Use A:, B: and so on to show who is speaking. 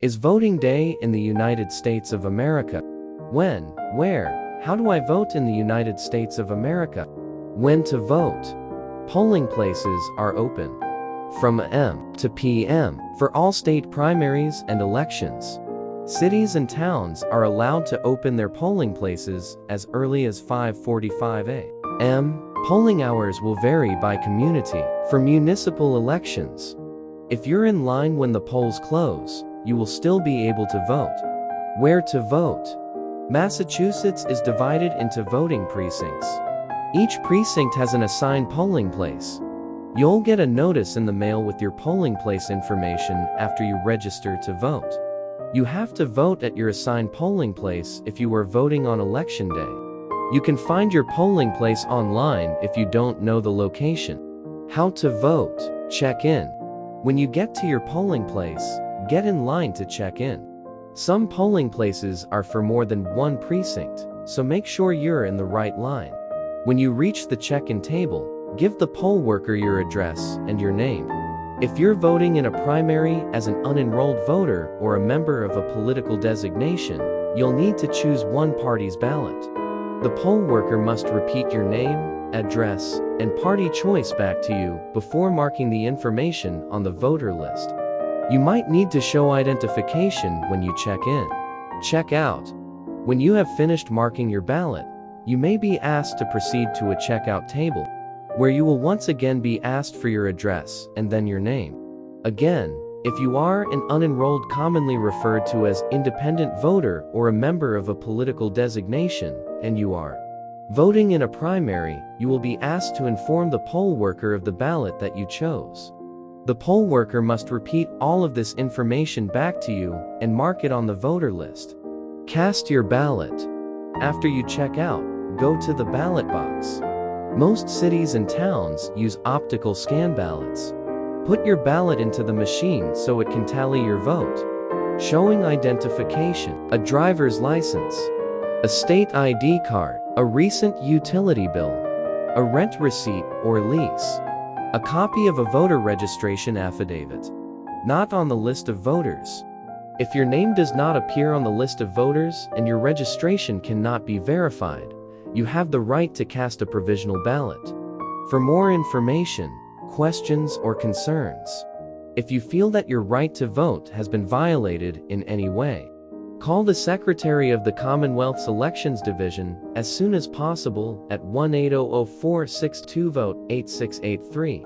A: Is voting day in the United States of America? When, where, how do I vote in the United States of America? When to vote? Polling places are open from AM to PM for all state primaries and elections. Cities and towns are allowed to open their polling places as early as 5:45 a.m. Polling hours will vary by community. For municipal elections, if you're in line when the polls close, you will still be able to vote. Where to vote? Massachusetts is divided into voting precincts. Each precinct has an assigned polling place. You'll get a notice in the mail with your polling place information after you register to vote. You have to vote at your assigned polling place if you are voting on election day. You can find your polling place online if you don't know the location. How to vote? Check in. When you get to your polling place, get in line to check in. Some polling places are for more than one precinct, so make sure you're in the right line. When you reach the check-in table, give the poll worker your address and your name. If you're voting in a primary as an unenrolled voter or a member of a political designation, you'll need to choose one party's ballot. The poll worker must repeat your name, address, and party choice back to you before marking the information on the voter list. You might need to show identification when you check in. Check out. When you have finished marking your ballot, you may be asked to proceed to a checkout table, where you will once again be asked for your address and then your name. Again, if you are an unenrolled, commonly referred to as independent voter or a member of a political designation, and you are voting in a primary, you will be asked to inform the poll worker of the ballot that you chose. The poll worker must repeat all of this information back to you and mark it on the voter list. Cast your ballot. After you check out, go to the ballot box. Most cities and towns use optical scan ballots. Put your ballot into the machine so it can tally your vote. Showing identification, a driver's license, a state ID card, a recent utility bill, a rent receipt or lease, a copy of a voter registration affidavit. Not on the list of voters. If your name does not appear on the list of voters and your registration cannot be verified, you have the right to cast a provisional ballot. For more information, questions, or concerns, if you feel that your right to vote has been violated in any way, call the Secretary of the Commonwealth's Elections Division as soon as possible at 1-800-462-VOTE-8683.